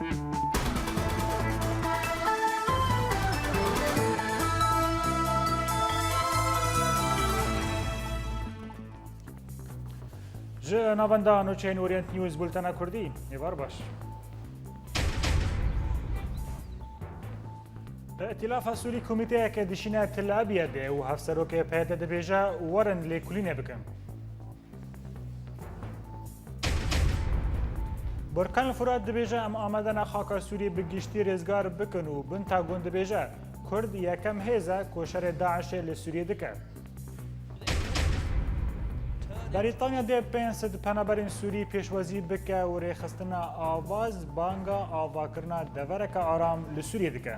جه ناوندا نوچین اورینت نیوز بولتنا کردی نیوار باش. ائتلاف سوری کمیته که دشینه تل ابیده و هفسرو که پیدا دبیجه ورن لیکولینه بکن. برکان فراد دبیجه ام آمدن خاک سوری بگیشتی رزگار بکن و بنتا گون دبیجه کرد یکم هیزه کوشر داعش لسوریه دکه. بریتانیا ده 500 پنابرین سوری پیشوازی بکه و ریخستنا آواز بانگا آواکرنا دورک آرام لسوریه دکه.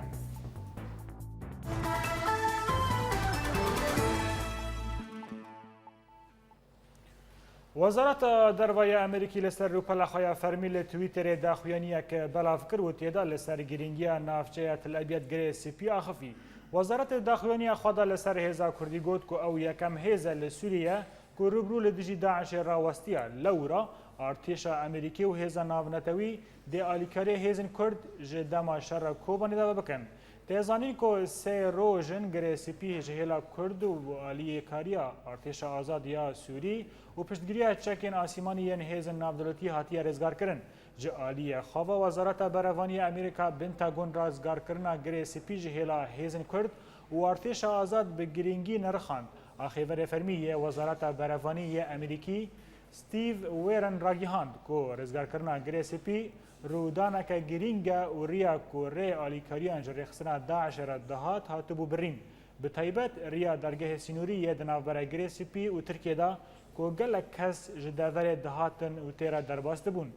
وزارت دروای امریکی لسر روپلا خواه فرمی لتویتر داخویانیه که بلاف کرد و تیدا لسر گرینگی نافچه تل ابیاد گره سپی آخفی. وزارت داخویانیه خود لسر هزا کردی گود که او یکم هزا لسوریه که روبرو لدجی داعش راوستیه لورا ارتش امریکی و هزا ناونتوی ده آلیکاری هزن کرد جدام شر کوبانی دا بکن. تیزانین که سه روژن گره سپی جهلا کرد و آلی کاریا ارتش آزاد یا سوری و پشتگیری چکین آسیمانی ین هزن نافدولتی هاتی رزگار کرن. جه آلی خواه وزارت بروانی امریکا بنتاگون رزگار کرنا گره سپی جهلا هزن کرد و ارتش آزاد به گرینگی نرخاند. آخیور فرمی وزارت بروانی امریکی ستیو ویرن راگیهاند که رزگار کرنا گره سپی رودانا که گرینگا و ریا که ری آلیکاریان جرخصنا داعش را دهات هاتو بو برین. به طیبت ریا درگه سینوری یه دناو برای گره سپی و ترکیه دا که گلک کس جداور دهاتن و تیرا درباست بون.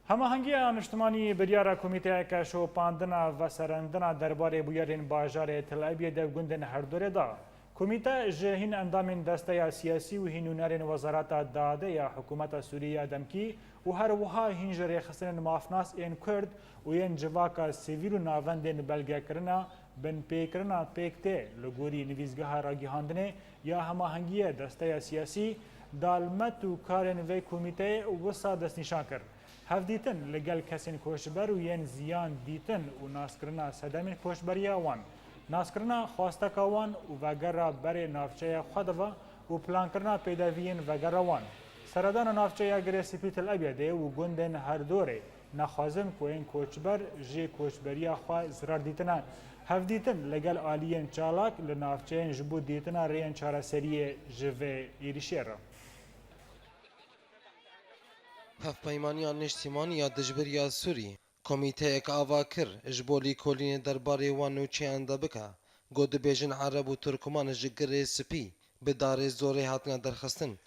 هماهنگی انشتمانی بریار کمیته که شوپاندنا و سرندنا درباره بویرین باجار تل ابیب گوندن هر دوره دا. کمیته جهین اندام دسته سیاسی و هینونرین وزارت داده یا حکومت سوریه دمکی و هر وها هینج ریخستن مافناس این کرد و این جواکا سیویل و ناوندن بلگه کرنا بن پیکرنا پیکته لگوری نویزگاه راگیهاندنه یا هماهنگی دسته سیاسی دالمت و کارن وی کمیته وسا دست نشان کرد. هفدیتن لگل کسین کوشبر و ین زیان دیتن و ناسکرنا سدمین کوشبریا وان. ناسکرنا خواستکا وان و وگر بر نافچه خودوا و پلان کرنا پیداوین وگر وان. سردان نافچه گره سپیتل ابیده و گندن هر دوره نخوازم که این کوشبر جی کوشبریا خواه زرار دیتنان. هفدیتن لگل آلیین چالاک لنافچه جبو دیتنا ریان چاره سریه جوه ایریشیر. هفپەیمانیان نیشتیمانی یا دژبەریە سووری کۆمیتەیەک ئاوا کرد ji bo lêkolînê derbarê wan nûçeyan de bike got dibêjin Ereb û Turkman ji girê spî bi darê zorê hatine derxistin.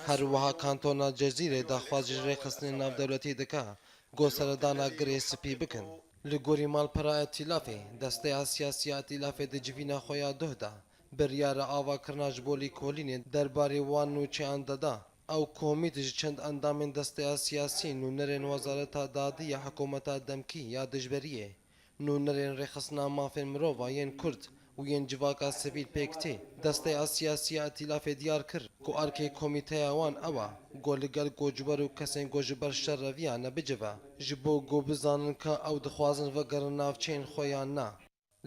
Her wiha kantona Cezîrê daxwaz ji rêxistinê navdewletî dike got seredana girê spî bikin. Li gorî malpera Etîlafê desteya siyasî ya Etîlafê di civîna xwe ya duh de biryara avakirina ji bo lêkolînê derbarê wan nûçeyan de da. او کومیت ji çend endamên desteya siyasî nûnerên wezareta dadî ya hikûmeta demkî ya dijberiyê nûnerên rêxistina mafên mirova yên Kurd û yên civaka sivîl pêk tê desteya siyasî ya Etîlafê diyar kir ku erkê komîteya wan ew e got li gel gojiber û kesên got ji ber şer reviya nebicive ji bo got bizanin ka ew dixwazin vegerin navçeyên xwe yan na.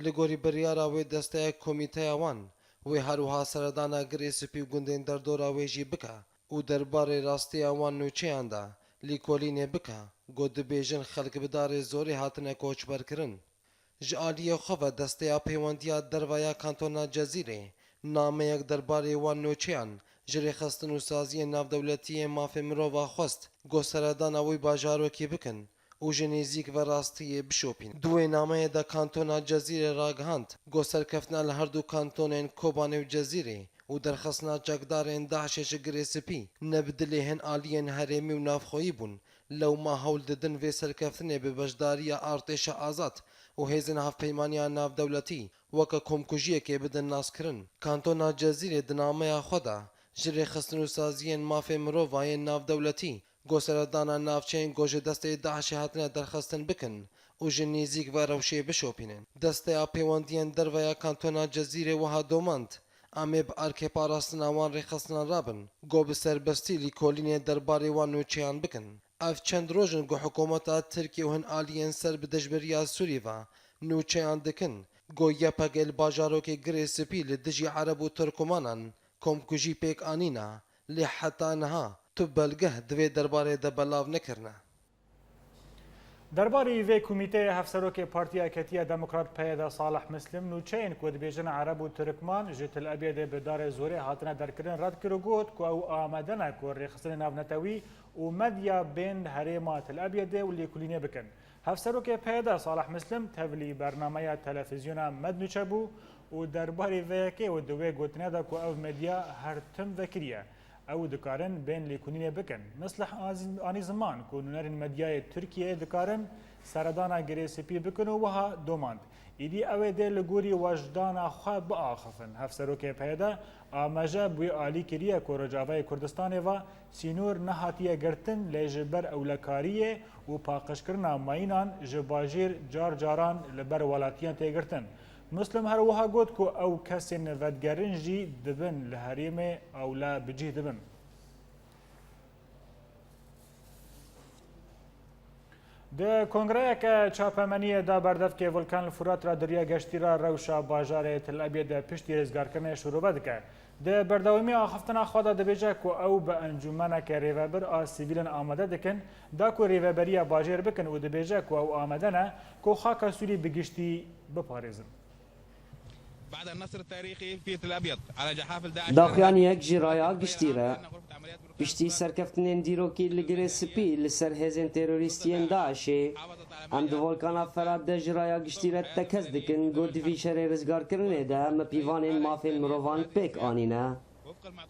Li gorî biryara wê desteya komîteya wan wê her wiha seredana girê spî û gundên derdora wê jî bike û derbarê rastiya wan nûçeyan de lêkolînê bike got dibêjin xelk bi darê zorê hatine koçberkirin. Ji aliyê xwe ve desteya peywendiya dervaya kantona Cezîrê nameyek derbarê wan nûçeyan ji rêxistin û saziyên navdewletiyên mafê mirova xwest got seredana wî bajarokê bikin û ji nêzik ve rastiyê bişopîn. Duê nameyê de kantona Cezîrê ragihand got serkeftina li her du kantonên Kobanê û Cezîrê û derxistina çekdarên Daişê ji girê spî ne bi dilê hin aliyên herêmî û navxweyî bûn lewma hewl didin vê serkeftinê bi bejdariya artêşa azad û hêzên hevpeymaniya navdewletî weke komkujiyekê bidin naskirin. Kantona Cezîrê di nameya xwe de ji rêxistin û saziyên mafê mirovayên navdewletî got seredana navçeyên got ji destê Daişê hatine derxistin bikin و ji nêzik ve rewşê bişopînin. Desteya pêwandiyan derveya kantona Cezîrê wiha domand. Amê bi erkê parastina wan rêxistina rabin, got bi serbestî lîkolînê derbarê wan nûçeyan bikin. Ev çend rojin ku hikûmeta Tirkiye û hin aliyên ser bi dijberiya Sûrî ve nûçeyan dikin. Got yepek êl bajarokê girê spî li dijî Ereb û Tirkmanan komkujî pêk anîne, lê heta niha tu belgeh divê derbarê de belav nekirine. دربارەی vê komîteyê hevserokê Partiya Yeketiya Demokrat Peyda Salih Muslim nûçeyên ku dibêjin Ereb û Tirkman ji Tel Abyadê bi darê zorê hatine derkirin red kir û got ku ew amade ne ku rêxistinê navnetewî û medya bên herêma Tel Abyadê û lêkolînê bikin. Hevserokê Peyda Salih Muslim tevlî bernameya televizyona Med nûçe bû û derbarê vêyekê û di wê gotinê de ku ev medya her tim vekiriye. ew dikarin bên lêkolînê bikin. Mislih anî ziman ku nûnerên medyayê Tirkiyeyê dikarin seredana girêsipî bikin û wiha domand. Îdî ew ê dê li gorî wejdana xwe biaxivin. Hevserokê Peyda amaje bûyê alî kiriye ku Rojavayê Kurdistanê ve sînor nehatiye girtin lê ji ber ewlekariyê û paqijkirina mayînan ji bajêr car caran li ber welatiyan tê girtin. Muslim her wiha got ku ew kesên vedgerin jî dibin li herêmê ewle bicih dibin. Di kongreyeke çapemeniyê de berdevkê Volkan li Furat ra diriya geştîra rewşa bajarê Tel Abyadê piştî rêzgarkirinê şûrûve dike. Di berdewamiya axiftina xwe de dibêje ku ew bi encûmeneke rêvebir a sivîlin amade dikin, da ku rêveberiya bajêr bikin û dibêje ku ew amade ne ku xaka Sûrî bi giştî biparêzin. داخوانیەک ji raya giştî re piştî serkeftinên dîrokî li girê spî li ser hêzên terorîstiyên Daişê em di volkana Ferhat de ji raya giştî re tekez dikin got divî şerê rizgarkirinê de me pîvanên mafên mirovan pêk anîne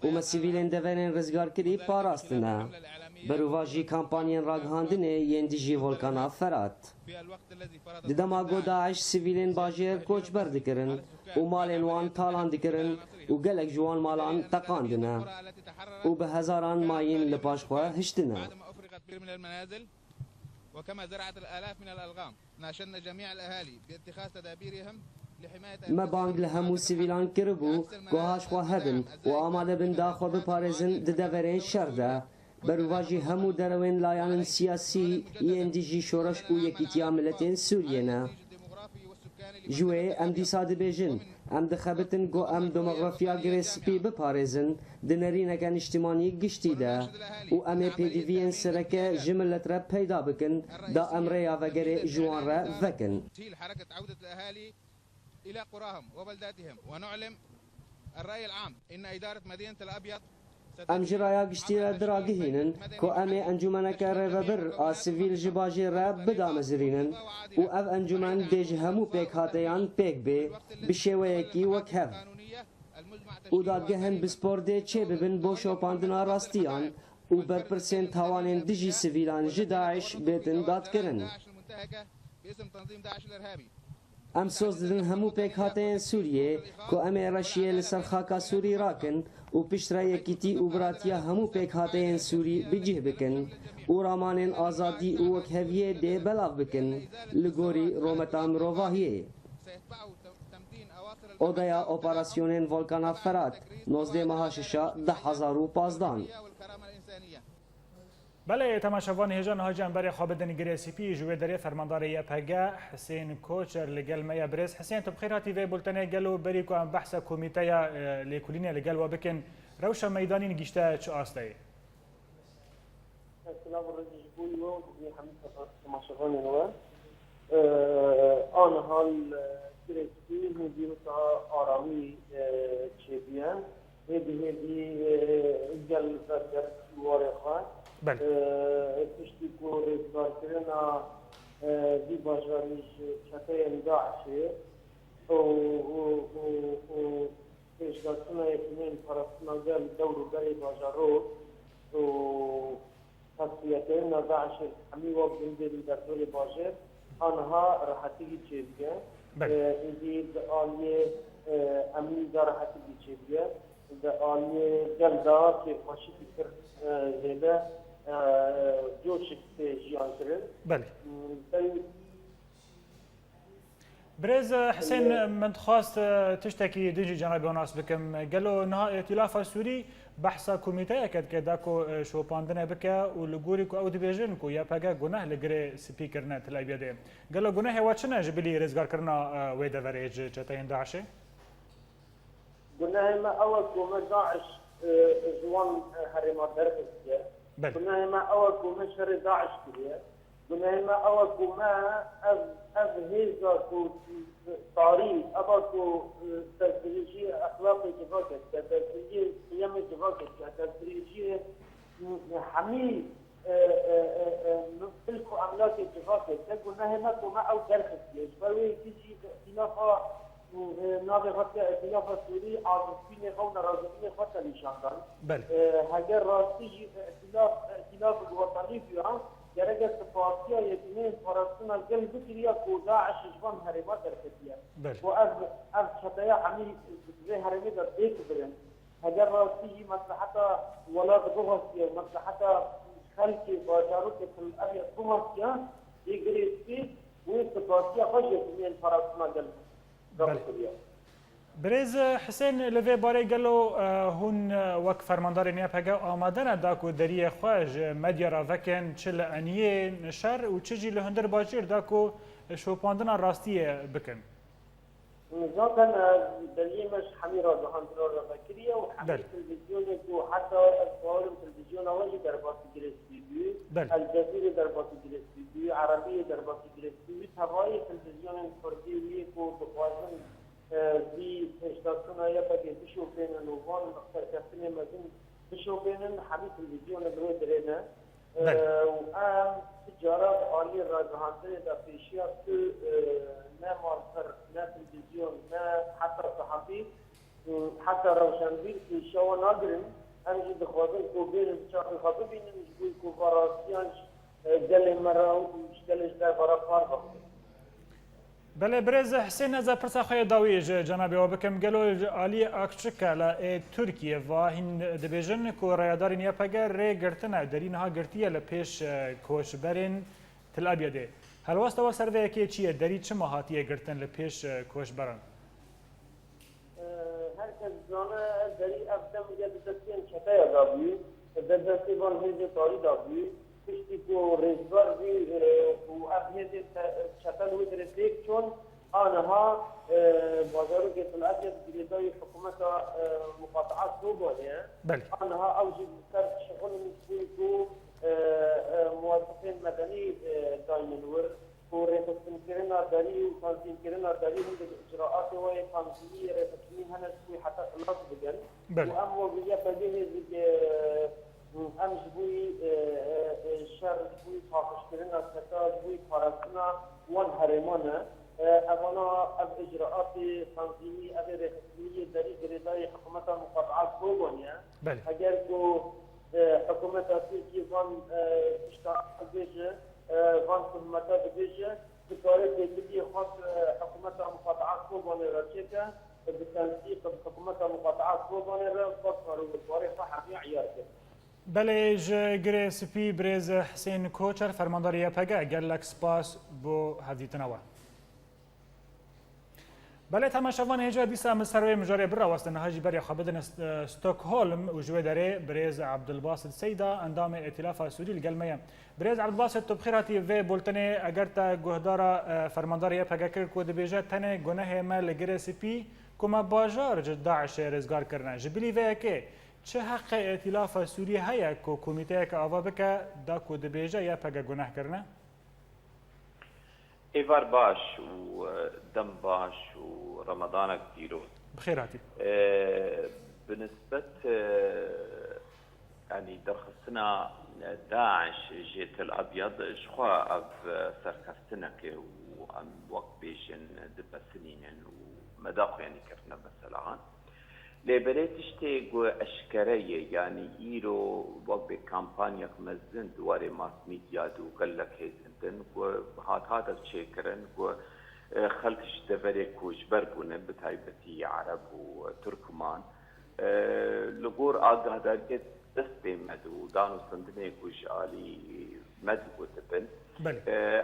û me sivîlên deverên rizgarkirî parastine. Berûva jî kampanyên ragihandinê yên dijî volkana Ferhat. Di dema got Daeş sivîlên bajêr koçber dikirin û malên wan talan dikirin û gelek ji wan malan teqandine û bi hezaran mayîn li paş xwe hiştine. Me bang li hemû sivîlan kiribû gohaş xwe hebin û amade bin da xwe biparêzin di deverên şer de. Berûva jî hemû derewên layanên siyasî yên dijî şoreş û yekîtiya milletên Sûriyê ne. Ji wê em dîsa dibêjin em dixebitin got em demografiya girê spî biparêzin di nerîneke niştimanî giştî de û em ê pêdiviyên sereke ji millet re peyda bikin da em rêya vegerê ji wan re vekin. Em ji raya giştî re diragihînin ku em ê encûmeneke rêvebir a sivîl ji bajê re bidamezirînin û ev encûmen dê ji hemû pêkhateyan pêk bê bi şêweyekî wek hev. û dadgehên bispor dê çê bibin bo şopandina rastiyan û berpirsên tawanên dijî sivîlan ji Daeş bêtin dadkirin. Em soz didin hemû pêkhateyên Sûriyê ku em ê reşiyê li ser xaka Sûrî rakin û pişt re yekîtî û biratiya hemû pêkhateyên Sûrî bicih bikin û ramanên azadî û wekheviyê dê belav bikin li gorî rometa mirovahiyê. Odaya operasyonên Volkana Ferhat 19 meha şişa 2015. بله تماشاوان هجان هاجان برای خوابدن گریسیپی جوی دری فرماندار YPG حسین کوچر لگل میا برس حسین تو بخیر هاتی وی بولتنه گلو بری کو ام بحث کمیته لیکولینه لگل و بکن روش میدانی نگیشته چه آسته السلام عليكم ورحمة الله تماشاوان نوا آن حال گریسیپی مدیر آرامی چیبیان هدی گل زدگر واره خواهد پشتی کو رزگار کردن دی باجاریش چطه داعشه و پیشگاهتون یکمین پرستنا گل دور گلی باجارو و تصفیته داعش همی وقت بندری در دور باجر آنها راحتی چیزیه اینجی آلیه امنی دا راحتی چیزیه دا آلیه گل دا که خوشی فکر زیده جوشک جیان کرد. بله. بريز حسين من خواست تشتكي ديجي جناب وناس بكم قالوا انها ائتلاف السوري بحث كوميتي اكد كداكو شو باندنا بكا ولغوريكو او ديفيجن كو يا باغا غناه لغري سبيكر نت الابيد قالوا غناه واتشنا جبلي رزقار كرنا ويدا فريج جتاين داعش قلنا ما اول كوما داعش جوان هرمات درس قلنا ما اول كوما شر داعش كده قلنا ما اول كوما اب هيزا كو تاريخ اباكو تدريجي اخلاقي جفاكت تدريجي قيم جفاكت تدريجي حميد تلكو املاك جفاكت قلنا هنا كوما او درس فوي تيجي خلافه نابغه ائتلاف السوري عاطفين قونا رازقين فتى لشاندان هاجر راستي ائتلاف الوطني فيها درجه فاصله يتمين فرصنا القلب بكريا كو داعش جبان هرمات دركتيا وأب شتايا حمي زي هرمي در ديك برن هاجر راستي مصلحتها ولا بغوصيا مصلحتها خلقي باشاروك في الابيض بغوصيا يجري في ويستفاصيا خشيه يتمين فرصنا القلب بريز حسين لفي باري قالوا هون وك فرماندار نيابهجا آمادنا داكو دريه خواج مديا رافكن تشل انيه نشر وتشجي لهندر باجير داكو شو باندنا راستيه بكن نظام دريه مش حميرة دهندر رافكريه وحمير تلفزيون حتى الفورم تلفزيون اولي دربات جريس بيبي الجزيرة دربات جريس بيبي عربية دربات جريس بيبي هواي تلفزيون كردي ويكو بقوازن في اشتغلنا يبقى بشو بين النوفان مختار كابتن مازن بشو بين حبيب الفيديو نبغى درينا وأم تجارة عالية راجعانة دا في شيء نا ماركر نا تلفزيون نا حتى صحفي حتى روشنبيل في شو نادرين أمشي بخواتن كوبين شغل خطيبين نجوي كوباراسيان جل مرة ومشكلة دا برا فارغ بله برز حسين از پرسا خوی داوی جنابی و بکم گلو علی اکچکا ل ترکیه و هند دیویژن کو رایدار نیا پگر ری گرتنا درین ها گرتیه ل پیش کوشبرین تل ابیده هل واسطه و سروی کی چیه دری چه مهاتیه گرتن ل پیش کوشبران هر کس زانه دری افدم یاد دستین چتای داوی دستی وان هیچ تاری داوی پشتی کو رزبار بی و ابیده چتال و درسته چون آنها بازارو که طلعت جدیدای حکومت مقاطعات صوبانه آنها اوجد سر شغل مسئول کو موظفین مدنی داینن ور کو رفتن کرنا داری و تنظیم کرنا داری هند اجراءات و تنظیمی رفتنی هنس کوی حتی خلاص بگن و ام و بیا بدیه ام جبوی شر جبوی تاخش کرنا ستا جبوی پارستنا وان هرمانه اوانا اب اجراءات تنظیمی اب رفتنی داری گریدای حکومت مقاطعات صوبانیه اگر کو حکومت ترکیه وان اشتراک بیشه وان خدمات بیشه بطور تجدید خاص حکومت مقاطعات صوبانه را چکه بالتنسيق بحكومات مقاطعات صوبانه را فكروا بطور صحفي عيار كده بله جگری سپی برز حسین کوچر فرمانداری پگه گلک سپاس بو هدیتنوا بله تماشاوان هجا دیسا مسروی مجاری برا واسطه نهاجی بری خابدن استوکهولم و جوی داره برز عبدالباسط سیدا اندام ائتلاف سوری الگلمه برز عبدالباسط تو بخیراتی و بولتنه اگر تا گهدارا فرمانداری پگه کرد کود بیجه تنه گناه ما لگری سپی کما باجار جد داعش رزگار کرنه جبلی و که چه حق ائتلاف سوری هیا کو کمیته که آوا بکه دا کود بیجه یا پگه گناه کرنه ایوار باش و دم باش و رمضانك ديروز بخيراتي بالنسبة يعني درخصنا داعش جيت الأبيض شخوا أب سركفتنك وأم وقت بيشن دب سنين ومداخل يعني كرنا مثلا لبريتش تيجو أشكرية يعني إيرو وقت بكامبانيا مزن دواري ماس ميديا دو قال لك هيزندن وهات هذا الشيكرن وخلقش دفري كوش بربون بتايبتي عرب وتركمان لغور آقا دارجت دستي مدو دانو صندني كوش آلي مدو تبن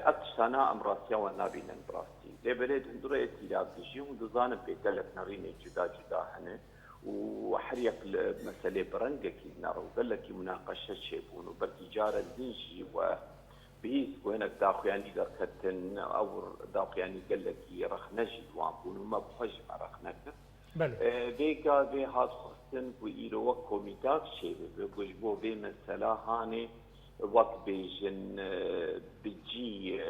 أكتشانا أمراسيا والنابين براستي لبريد اندرا ائتلاف بيجي ودزان بيدلك نارين جدا جدا هنا وحريق مسألة برنجة كي نارو قال لك مناقشة شيبون وبركي جارة دينجي وبيس وينك داخو يعني دركتن أو داخو يعني قال لك رخنجي وانبون وما بخش مع رخنك بيكا بي هاد خصن وإيرو وكوميتاك شيبه بيجبو بي مسألة هاني وقت بيجن بيجي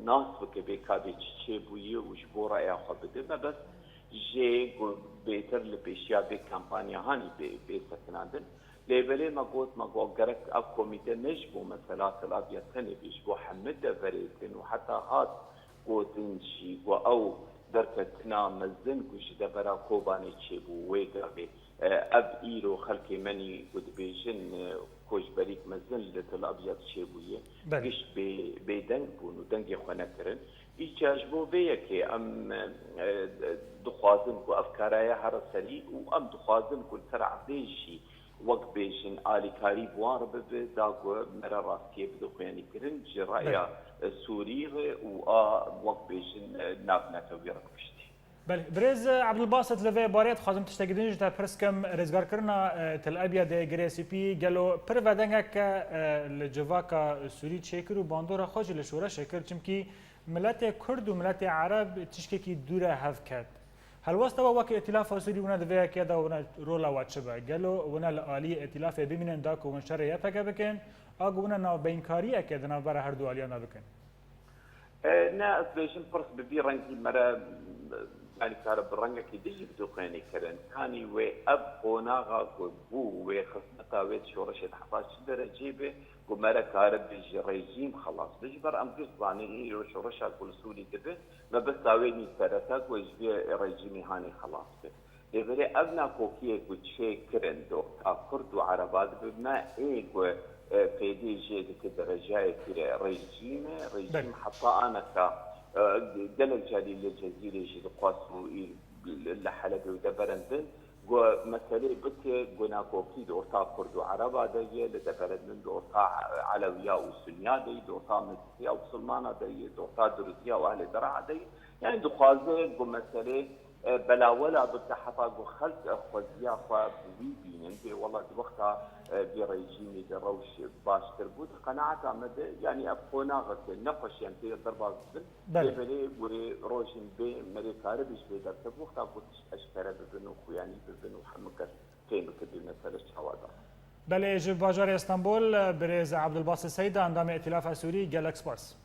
ناس بكبيكا بيجيبويه وجبو رأي خبده ما بس جي بيتر لبيشيا بي كامبانيا هاني بي سكناندن ليبلي ما قلت قرك أب كوميتي نجبو مسألة الأبيض ثاني بيجبو حمد فريتن وحتى هاد قوتن شي أو دركتنا مزن كوش دبرا كوباني تشيبو ويقربي أب إيرو خلقي مني قد بيجن كوش بريك مزن لتل أبيض شيبوية قش بيدنگ بون ودنگي خوانا کرن إيجاج بو بيكي أم دخوازن كو أفكارايا هرسلي وأم دخوازن كو سرع ديشي وقت بيجن آلي كاري بوار بداقو مرا راسية بدخواني کرن جرايا سوري وقت بيجن نابنا توبيرك بشتي بله برز عبدالباسط لوی باریت خواهم تشتگیدنش تا پرسکم رزگار کرنا تل ابیاد گریسی پی گلو پر ودنگه که لجواکا سوری چکر و باندورا خوش لشورا شکر چمکی ملت کرد و ملت عرب تشکی کی دوره هف کرد هل واسطه وقت ائتلاف سوری ونا دوی که دا ونا رولا واتشبه گلو ونا العالی ائتلاف ببینن دا کو منشر یه پکه بکن آگو ونا ناو بینکاری که دنا برای هر دو عالیان بکن نه اسبیشن فرص ببی رنگی مرا يعني كار برنجة كدي بدوخاني كرن كاني وأب قناغا قبو وخصنتا ويت شورشة حفاظ شدر جيبه ومرا كار بيجي ريجيم خلاص بيجبر أم قصباني إيرو شورشة كل سوري كده ما بس تاويني فرتاك ويجبي ريجيمي هاني خلاص به لذلك أبنا كوكيه كتشي كرن دو كرد وعربات بما إيجو فيدي جيد كدرجة كده ريجيم حتى أنا دلل جالي للجزيرة جي قاسو لحلبة ودبرندن ومثلا بك قناكوكي دورتا كرد وعربة دي لدبرندن دورتا علوية وسنية دي دورتا مسيحية وسلمانة دي دورتا دروزية وأهل درعة دي يعني دخازة مثلا بلا ولا بتحطا خلق خوزيا فبوي بينن دي والله دي وقتها بريجيمي دروش باش تربوت قناعة مدى يعني أبقونا غسل نقش يعني دي ضربة بلي وروشن بي مريكاري بيش بيدرتب وقتها قلت أشكرا ببنو يعني ببنو حمكر كينو كبير مثلا الشهوادة بله جب باجار اسطنبول برز عبدالباسط سيدة اندام ائتلاف سوري جالكس بارس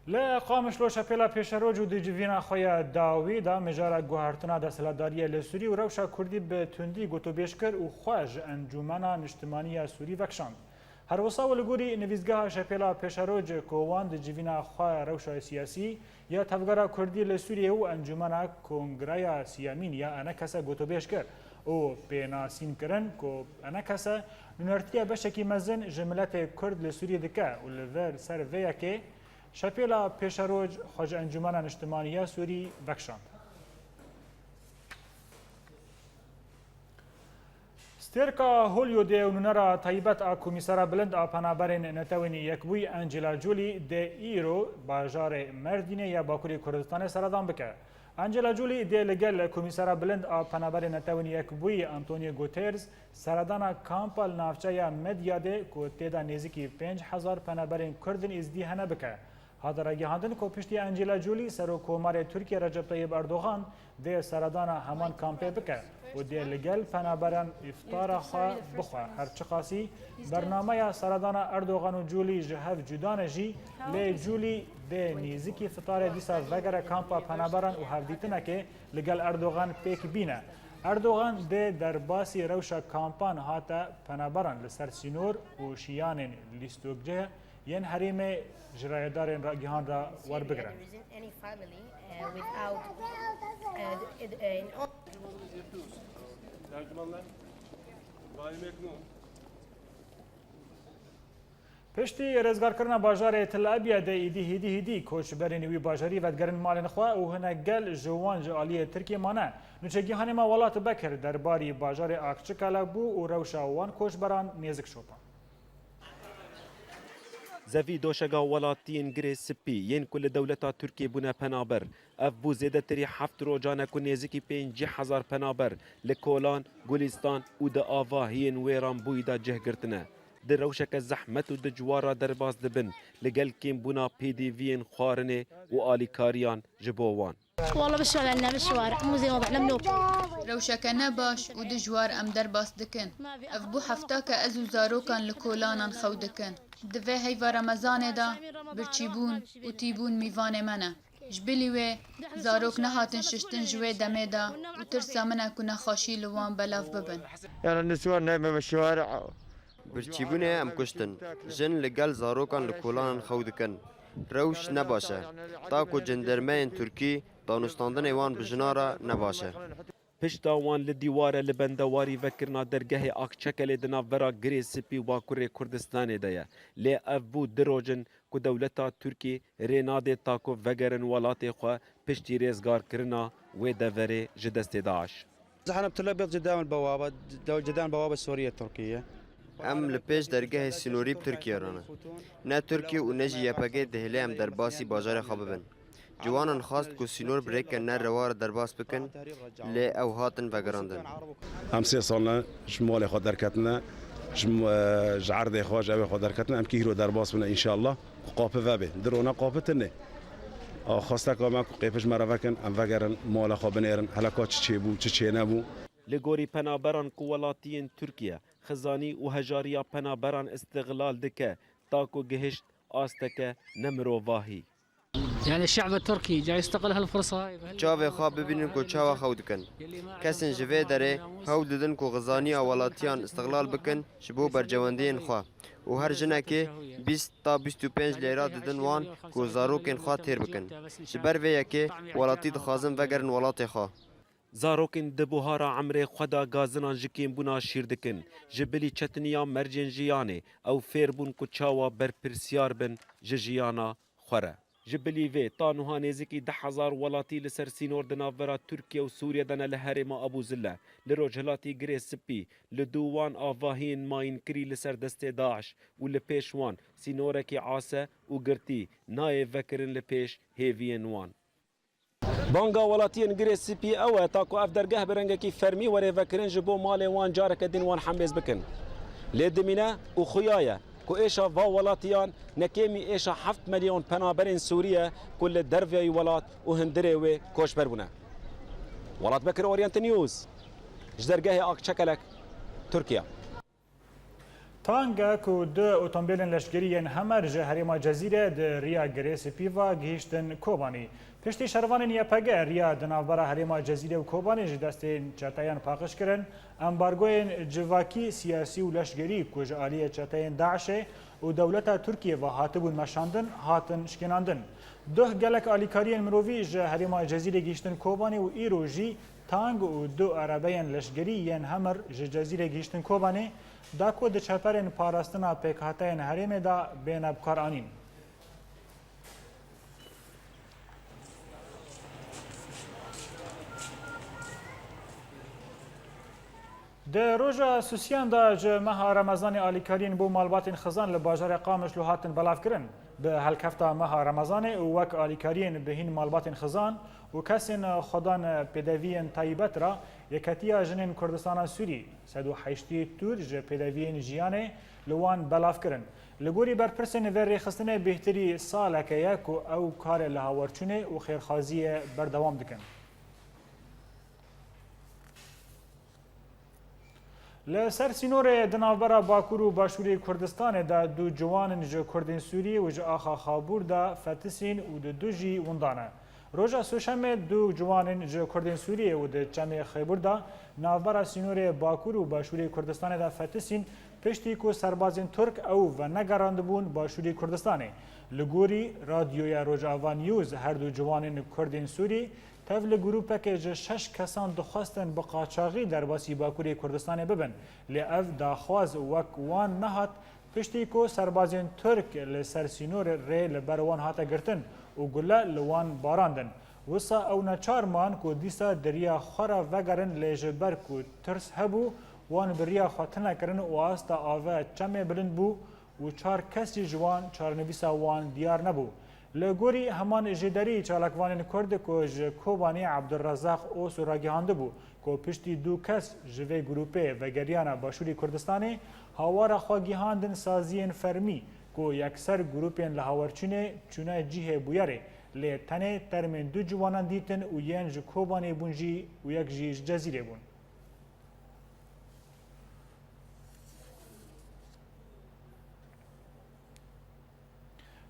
لا قامش لو شپیلا پیشروج و دیجوینا خویا داوی دا مجارا گوهرتنا دا سلاداریه لسوری و روشا کردی به تندی گوتو بیشکر و خواج انجومنا نشتمانی سوری وکشاند. هر وصا ولگوری نویزگاه شپیلا پیشروج کووان دیجوینا خواه روشا سیاسی یا تفگرا کردی لسوری و انجومنا کنگرایا سیامین یا انا کسا گوتو بیشکر او بیناسین کرن کو انا کسا نونرتیا بشکی مزن جملت کرد لسوری دکه و لور سر ویا که شپیلا پیشروج خواج انجمن اجتماعی سوری وکشاند. سترکا هولیو دی اونورا تایبت کمیسر بلند پنابرین نتوینی یکبوی انجلا جولی دی ایرو باجار مردینه یا باکوری کردستان سردان بکه. انجلا جولی دی لگل کمیسر بلند پنابرین نتوینی یکبوی آنتونیو گوترز سردان کامپل نافچه یا مدیا دی که تیدا نزدیکی 5000 پنابرین کردن ازدی هنه بکه. هذا رجعاندن كوبشتي أنجيلا جولي سرو كومار تركيا رجب طيب أردوغان ده سردانا همان كامبي بكر ودي لجل فنابران إفطار خا بخوا هرچقاسي برنامه سردانا أردوغان وجولي جهف جدان جي لي جولي ده نيزيكي فطار ديسا وغير كامبا فنابران وهرديتنا كي لجل أردوغان بيك بينا أردوغان ده درباسي روشا كامبان هاتا فنابران لسر سينور وشيان لستوجه ين حريمه جرايدارين راجهان را ور بگرن پشتی رزگار کردن باجار تل ابیاد ایدی هدی کوچ برین وی باجاری ودگرن مال نخوا و هنا گل جوان جالی ترکیه مانه نوچگی هنما ولات بکر درباری باجار اکچکالا بو و روشا وان کوچ بران نیزک شوپان زەڤی دۆشەگا وڵاتیên girê spî yên ku li dewleta Tirkiye bûne penaber. Ev bû zêdetirî heft rojane ku nêzîkî 50,000 penaber li Kolan, Gulistan û di avahiyên wêran bûyî de cihgirtine. Di rewşeke zehmet û di ciwara derbas dibin li gel kêmbûna pêdiviyên xwarinê û alîkariyan ji bo wan. والله بالشوارع لنا بالشوارع مو زي وضعنا منوب روشك نباش ودجوار ام درباس دكن اف بو حفتاك ازو زاروكان لكولانا خو دكن دفه هيفا رمضان دا برچيبون و تيبون ميوان منا جبلي وي زاروك نهاتن ششتن جوي دميدا و ترسا منا كنا خاشي لوان بلاف ببن يعني النسوان نايمة بالشوارع برچیبونه ام کشتن جن لگل زاروکان لکولان خو دکن روش نباشه تا کو جندرمین ترکی دانستاندن وان بجنارا نباشه Pişta wan li dîware li bendewarî vekirina dergehê Akçekelê di navbera girê Spî û Bakurê Kurdistanê de ye. Lê ev bû di rojin ku dewleta Tirkî rê nade ta ku vegerin welatê xwe piştî rêzgarkirina wê deverê ji destê Daeş. احنا بتلبيض قدام البوابه قدام البوابه السوريه التركيه ام لپیش درگه سینوری ترکیه رانه نه ترکی و نه جیپگه دهلی ام در باسی بازار خوابن جوانان خواست که سینور بریکن نه روار در باس بکن لی او هاتن وگراندن ام 3 سالنا شمال خود درکتنا جعرد خواج او خود درکتنا ام کیرو در باس بنا ان شاء الله قاپه وبه درونا قاپتنه خواسته که ما قیپش مروکن ام وگرن مال خوابنیرن هلاکات چی بو چی نبو li gorî penaberan ku welatiyên Tirkiye xizanî û hejariya penaberan istiqlal dike ta ku gihişt asteke ne mirovahî. يعني الشعب التركي جاي يستغل هالفرصة هاي چاوê xwe bibînin ku çawa xew dikin. Kesên ji vê derê hewl didin ku xizaniya welatiyan istiqlal bikin ji bo bercewendiyên xwe û her jinekê 20 ta 25 lêra didin wan ku zarokên xwe têr bikin. Ji ber vê yekê welatî dixwazin vegerin welatê xwe. Zarokên di buhara emrê xwe da gazinan ji kêmbûna şîr dikin. Ji bilî çetiniya mercên jiyanê ew fêr bûn ku çawa berpirsyar bin ji jiyana xwe re. Ji bilî vê ta niha nêzîkî 10,000 welatî li ser sînor di navbera Tirkiye û Sûriye de ne li herêma Abûzille. Li rojhilatî girê Spî li dû wan avahiyên mayînkirî li ser destê Daeş û li pêş wan sînorekî ase û girtî nayê vekirin li pêş hêviyên wan. Banga welatiyên girê Spî ew e ta ku ev dergeh bi rengekî fermî werê vekirin ji bo malê wan careke din wan hembêz bikin. Lê dimîne û xuya ye ku êşa va welatiyan nekêmî êşa 7 milyon penaberên Sûriye ku li derveyê welat û hindirê wê koçber bûne. Welat Bekir Orient News ji dergehê Akçekelek, Tirkiye. Tanga ku du otomobîlên leşkeriyên Hemer ji herêma Cezîre di riya girê Spî ve gihîştin Kobanî. Piştî şervanên YPG riya di navbera herêma Cezîre û Kobanî ji destên çeteyan paqij kirin, embargoyên civakî, siyasî û leşkerî ku ji aliyê çeteyên Daişê û dewleta Tirkiye ve hatibûn meşandin, hatin şkênandin. Duh gelek alîkariyên mirovî ji herêma Cezîre gihîştin Kobanî û îro jî tang û du erebeyên leşkerî yên Hemer ji Cezîre gihîştin Kobanî da ku di çeperên parastina pêkhateyên herêmê da bênevkar anîn. Di roja Susyan da ji meha Remezanê alîkariyên bo malbatên xizan li bajarê Qamişlo hatin belavkirin. Bi helkefta meha Remezanê û wek alîkariyên bihîn malbatên xizan û kesên xwedan pêdeviyên taybet ra yeketiya jinên Kurdistana Sûrî 180 tûr ji pêdeviyên jiyanê li wan belavkirin. Li gorî berpirsên vê rêxistinê bêhtirî saleke ye ku ew karê li hawerçûnê û xêrxwaziyê berdewam dikin. Li ser sînorê di navbera Bakur û Başûrê Kurdistanê de du ciwanin ji Kurdên Sûriyê û ji axa Xabûr de fetisîn û di du jî windan e. Roja Sûşemê du ciwanin ji Kurdên Sûriyê û di çemê Xêbûr de navbera sînorê Bakur û Başûrê Kurdistanê de fetisîn piştî ku serbazên Türk ew ve negerandibûn Başûrê Kurdistanê. Li gorî radyoya Rojava News her du ciwanên Kurdên Sûrî tev li grûpekê ji 6 kesan dixwastin bi qaçaxî derbasî Bakurê Kurdistanê bibin. Lê ev daxwaz wek wan nehat piştî ku serbazên Türk li ser sînorê rê li ber wan hate girtin û gule li wan barandin. Wisa ew neçarman ku dîsa deriya xwe re vegerin lê ji ber ku tirs hebû wan bi riya xwe tune kirin û asta ave çemê bilind bû و 4 کەسی جوان چارنویسا وان دیار نەبوو. لە گۆری هەمان ژێدەری چالاکوانên Kurd ku ji Kobanî Abdulrezzaq Os û ragihandibû ku piştî 2 kes ji vê grûpê vegeriyana Başûrî Kurdistanê hawara xwe gîhandin saziyên fermî ku yekser grûpên li Hawerçûnê çûne cihê bûyerê lê tenê termên 2 ciwanan dîtin û yên ji Kobanê bûn jî û yek jî ji Cezîrê bûn.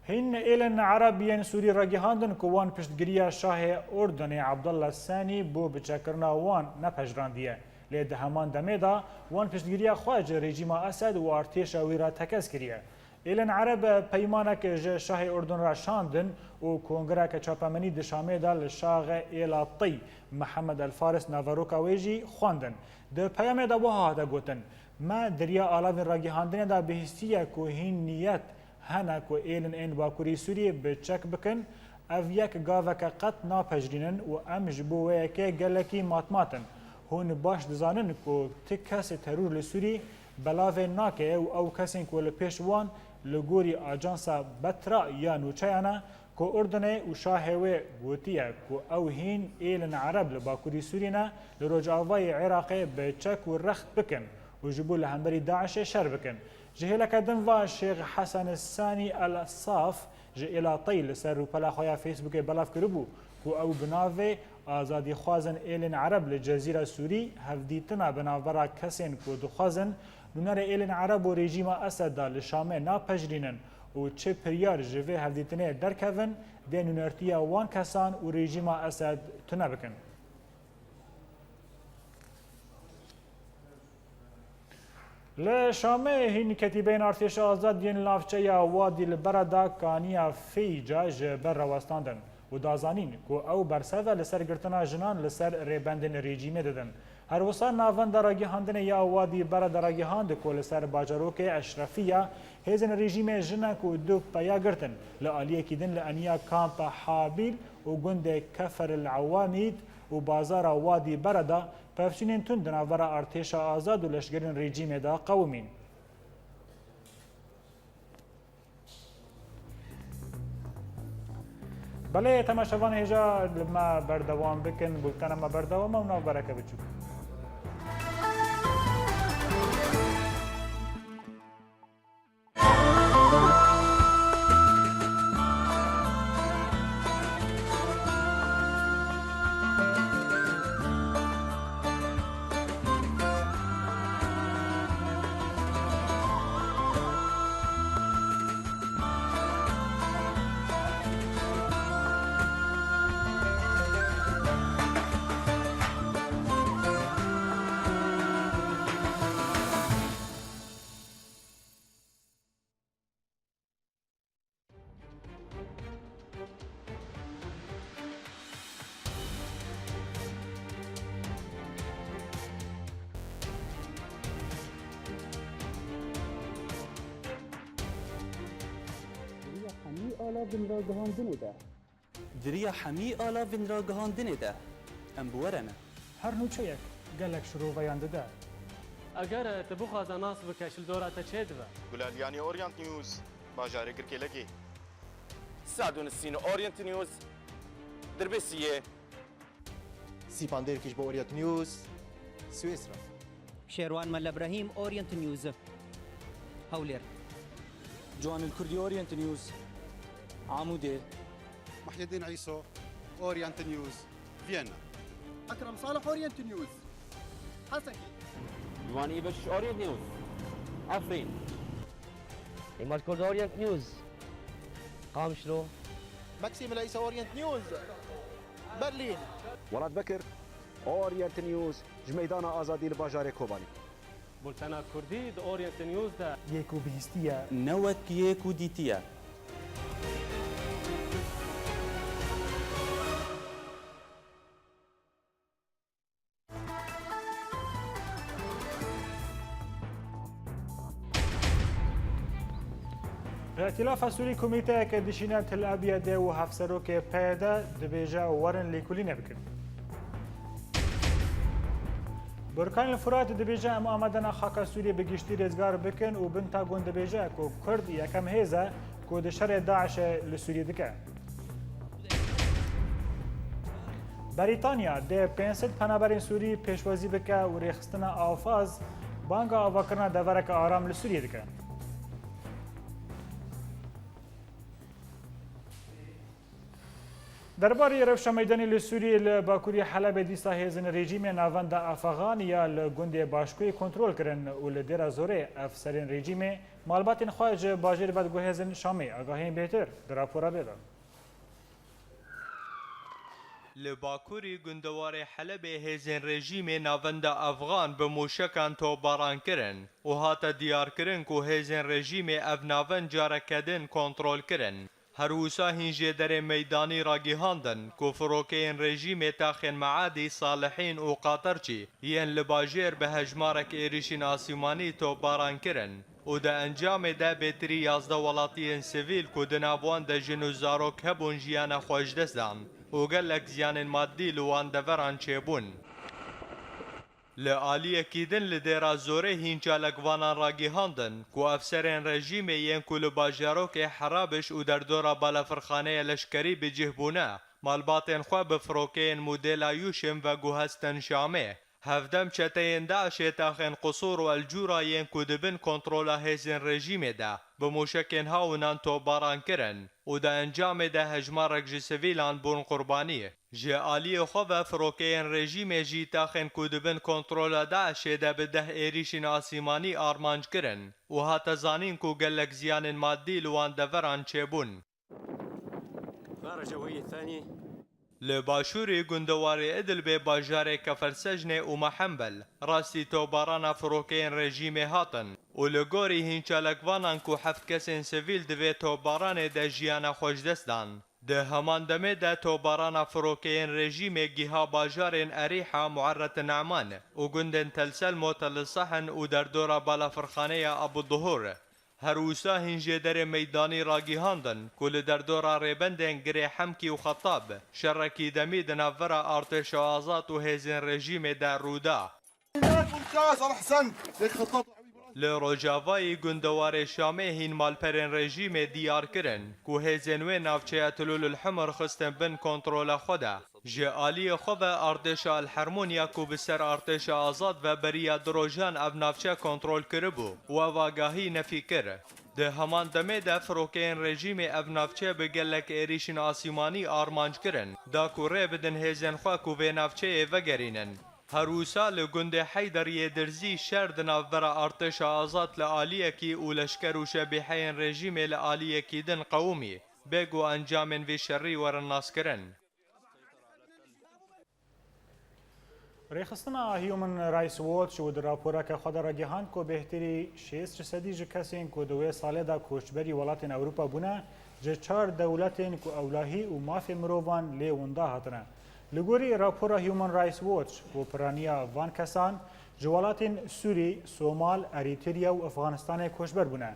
هین ایلن عربیان سوری راگیهاندن که وان پشتگیری شاه اردن عبدالله الثانی بو بچکرنا وان نپجراندیه. لید همان دمه دا وان پشتگیری خواج رژیم اسد و ارتش وی را تکس کریه. ایلن عرب پیمانک شاه اردن را شاندن و کنگره که چاپمنی دشامه دا لشاغ ایلاطی محمد الفارس ناوروکا ویجی خواندن. ده پیامه دا وها دا گوتن ما دریا آلاوین راگیهاندن دا بهستیه که هین نیت هنه که ایلن این باکوری سوریه بچک بکن او یک گاوک قط ناپجرینن و ام جبو ویکه گلکی ماتماتن. هون باش دزانن که تک کس ترور لسوری بلاوه ناکه و او کسین که لپیشوان لگوری آجانسا بطرا یا نوچایانه که اردنه و شاهوه گوتیه که او هین ایلن عرب لباکوری سورینه لرجعوای عراقه بچک و رخت بکن و جبو لهمبری داعش شر بکن. جهلا کدن و شیخ حسن الثانی الصاف جهلا طیل سر روپلا خویا فیسبوک بلاف کربو کو او بناوه آزادی خوازن ایلن عرب لجزیره سوری هفدیتنا بناورا کسین کو دخوازن نونر ایلن عرب و رژیم اسد دا لشامه ناپجرینن و چه پریار جوه هفدیتنه درکوین ده نونرتیا وان کسان و رژیم اسد تنه بکن. لشامه هین کتیبین ارتش آزاد ین لافچه وادی لبردا کانیا فیجا جبر رواستاندن و دازانین که او برسوه لسر گرتنا جنان لسر ریبندن رژیمه دادن. هر وسا ناون دراگی هاندن یا وادی برا دراگی هاند که لسر باجروک اشرفیه هزن رژیم جنان که دو پیا گرتن لعالیه کدن لانیا کامپ حابیل و گند کفر العوامید و بازار وادی بردا پفچینین تون دناورا ارتش آزاد و لشگرین رژیم دا قومین. بله تماشاوان هجا ما بردوام بکن بولتن ما بردوام و ناو برکه بچوک. دریا حمی آلا وین را گهاندنه ده ام بورنه هر نوچه یک گلک شروع ویانده ده اگر تبو خوازه ناس بکشل دورات چه دوه گلالیانی اورینت نیوز باجاره گرکی لگی سعدون السين اورينت نيوز دربسيه سيباندير كيش بأورينت نيوز سويسرا شيروان مال ابراهيم اورينت نيوز هولير جوان الكردي اورينت نيوز عمودي محي الدين عيسو اورينت نيوز فيينا اكرم صالح اورينت نيوز حسكي جوان ايبش اورينت نيوز عفرين ايمال كرد اورينت نيوز قامشلو ماكسيم العيسى اورينت نيوز برلين ولاد بكر اورينت نيوز جميدان آزادي الباجار كوباني بولتنا كردي د اورينت نيوز ده يكو بهستيا نوت يكو ديتيا ائتلاف سوری کمیته که دشینه تل ابیض و هفسروک پیدا دبیجا ورن لیکولی نبکن. برکان الفرات دبیجه ام آمدن خاک سوریه بگیشتی رزگار بکن و بنتاگون دبیجه که کرد یکم هیزه که دشر داعش لسوریه دکه. بریتانیا ده 500 پنابرین سوری پیشوازی بکه و ریخستن آفاز بانگا آواکرنا دورک آرام لسوریه دکه. درباره رفش میدانی لسوری لباکوری حلب دیسا هیزن رژیم ناوند افغان یا لگند باشکوی کنترل کرن و لدیر زوره افسرین رژیم مالبات خواهج باجر ود گوهزن شامی آگاهی بهتر در راپورا بیدن. لباکوری گندوار حلب هیزن رژیم ناوند افغان به موشکان توباران کرن و هاتا دیار کرن که هیزن رژیم اف ناوند جارکدن کنترل کرن. هروسا هنجه در میدانی راگیهاندن که فروکین رژیم تاخین معادی صالحین و قاطرچی ین لباجر به هجمارک ایریشین آسیمانی تو باران کرن و ده انجام ده بهتری 11 ولاتین سیویل که دنابوان ده جنو زاروک هبون جیان خوش دستان و گلک زیان مادی لوان دوران چیبون. لعالیه کیدن لدیرا زوره هینجا لگوانان راگیهاندن که افسرین رژیم ین که لباجاروک حرابش و در دورا بالا فرخانه لشکری بجه بونه مالباتین خواه بفروکین مدل یوشم و گوهستن شامه هفدم چتین داعش تاخین قصور و الجورا ین که دبن کنترولا هیزن رژیم ده بموشکین هاونان تو باران کرن و ده انجام ده هجمارک جسویلان بون قربانیه. جه آلی خواه فروکین رژیم جی تاخین که دبن کنترولا داعش ده بده ایریشین آسیمانی آرمانج کرن و هاتا زانین که گلک زیان مادی لوان دوران چیبون. جوهي الثاني لباشوری گندواری ادل به باجار کفرسجن و محنبل راستی توباران فروکین رژیم هاتن و لگوری هینچالکوانان که 7 کسین سویل دوی توباران ده جیان خوش دستان. ده همان دمه ده توباران فروکین رژیم گیها باجارین اریحا معرت نعمان و گندن تلسل موتل صحن و در دورا بالا فرخانه ابو الظهور. هروسا هنجه در میدانی راگیهاندن کل در دورا ریبندن گره حمکی و خطاب شرکی دمی دنافرا ارتش و آزاد و هیزن رژیم در رودا لروجاوای گندوار شامه هین مالپرین رژیم دیار کرن که هیزن و نافچه تلول الحمر خستن بن کنترول خودا جه آلی خوب ارتش الحرمونیا که بسر ارتش آزاد و بریا دروجان اب نافچه کنترول کربو و واگاهی نفی کر. ده همان دمه ده فروکین رژیم اب نافچه بگلک ایریشن آسیمانی آرمانج کرن دا که ری بدن هیزن خواه که به نافچه وگرینن. هروسا لگند حیدری درزی شرد نافورا ارتش آزاد لآلیه کی و لشکر و شبیحین رژیم لآلیه کی دن قومی بگو انجام وی شری ورناس کرن. ریخستنا هیومن رایس واتچ و در راپورا که خود را گهاند که بهتری 6% کسین که دوی ساله دا کوچبری ولاتین اروپا بونه جه 4 دولتین که اولاهی و مافی مروان لی وندا هاتنه. لگوری راپورا هیومن رایس واتچ و پرانیا وان کسان جوالاتین سوری، سومال، اریتریا و افغانستان کوچبر بونه.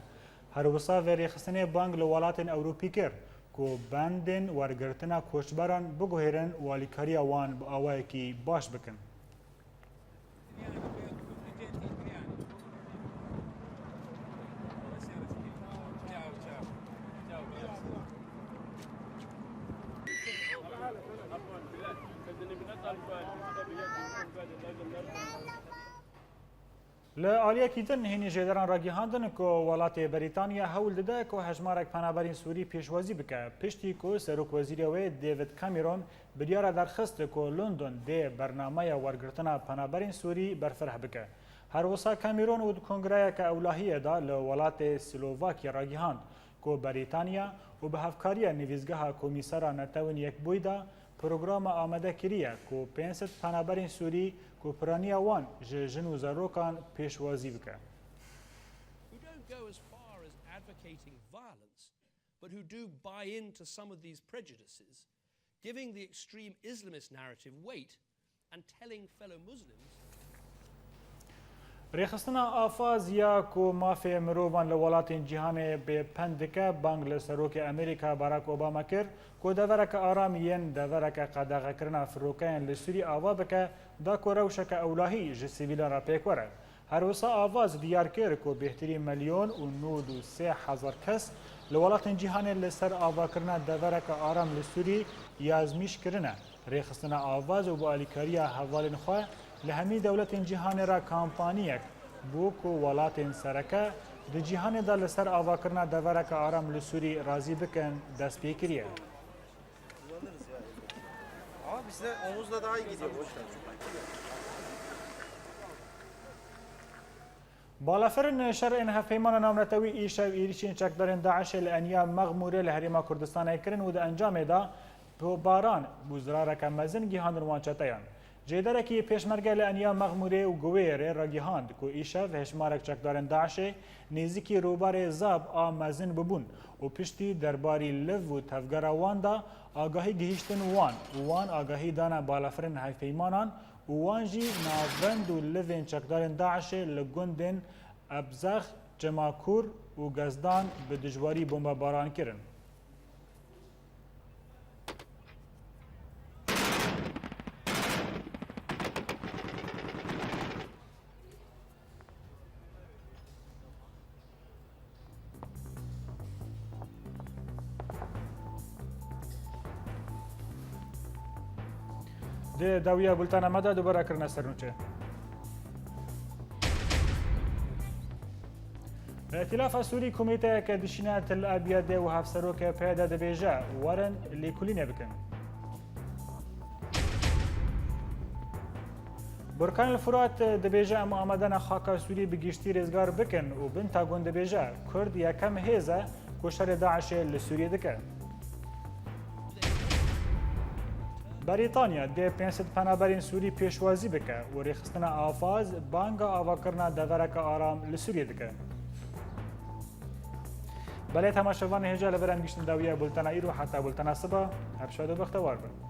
هر وسا و ریخستنه بانگ لولاتین اوروپی کرد که بندن ورگرتنا کوچبران بگوهرن والیکاری وان با آوائي کی باش بکن. لآلیه کیدن هینی جدران را گیهاندن که ولات بریتانیا هول داده که هجمارک پنابرین سوری پیشوازی بکه پشتی که سروک وزیری وی دیوید کامیرون بریار درخست که لندن ده برنامه ورگرتنا پنابرین سوری برفرح بکه. هر وسا کامیرون و کنگره که اولاهیه دا لولات سلوواکیا را گیهاند که بریتانیا و به هفکاری نویزگاه کمیسارا نتوین یک بویدا پروگرام آماده کریه که 500 پنابرین سوری که پرانیا وان جن و زاروکان پیشوازی بکه. Who don't go as far as advocating violence, but who do buy into some of these prejudices, giving the extreme Islamist narrative weight and telling fellow Muslims. ریخستنا آفاز یا کو مافی مروان لولات جهان به پندکه بانگ لسروک امریکا باراک اوباما کر کو دورک آرامیین دورک قداغ کرنا فروکین لسوری آوا بکه دا کو روشک اولاهی ج سیویلان را پیکوره. هر وسا آواز دیار کر کو بهتری ملیون و 93,000 کس لولات جهان لسر آوا کرنا دورک آرام لسوری یازمیش کرنه. ریخستنا آواز و با الیکاریا حوالین خواه لهمی دولت جهان را کامپانیک بو کو ولات سرکه د جهان د لسر آوا کرنا دورک آرام لسوری راضی بکن دست پیکریه. بالافرن شرع هفیمان نامنتوی ایشو ایریشین چکدارن داعش لانیا مغموره لحریما کردستان کرن و د انجام دا باران بوزرارک مزن گیهان روانچتیان. جدارکی پیشمرگه لانیا مغموره و گویره را گیهاند که ایشو هشمارک چکدارن داعش نزدیکی روبار زاب آمزن ببون و پشتی درباری لو و تفگر وان دا آگاهی گهیشتن وان آگاهی دانا بالافرن هفیمانان وان جی ناوند و لوین چکدارن داعش لگندن ابزخ جماکور و گزدان به دجواری بمب باران کرن. ده داویه بولتان مده دوباره کرنه سرنوچه. ائتلاف سوری کمیته که دشینه تل ابیاده و هفسروک پیاده دبیجه ورن لیکولینه بکن. برکان الفرات دبیجه اما آمدن خاک سوری بگیشتی رزگار بکن و بنتاگون دبیجه کرد یکم هیزه کشتر داعش لسوریه دکن. بریتانیا ده 500 پنابرین سوری پیشوازی بکه و ریخستن آفاز بانگا آواکرنا دورک آرام لسوریه دکه. بله تماشاوان هجا لبرن گشتن داویه بولتنا ایرو حتی بولتنا صبح هر شاد و بختوار بن.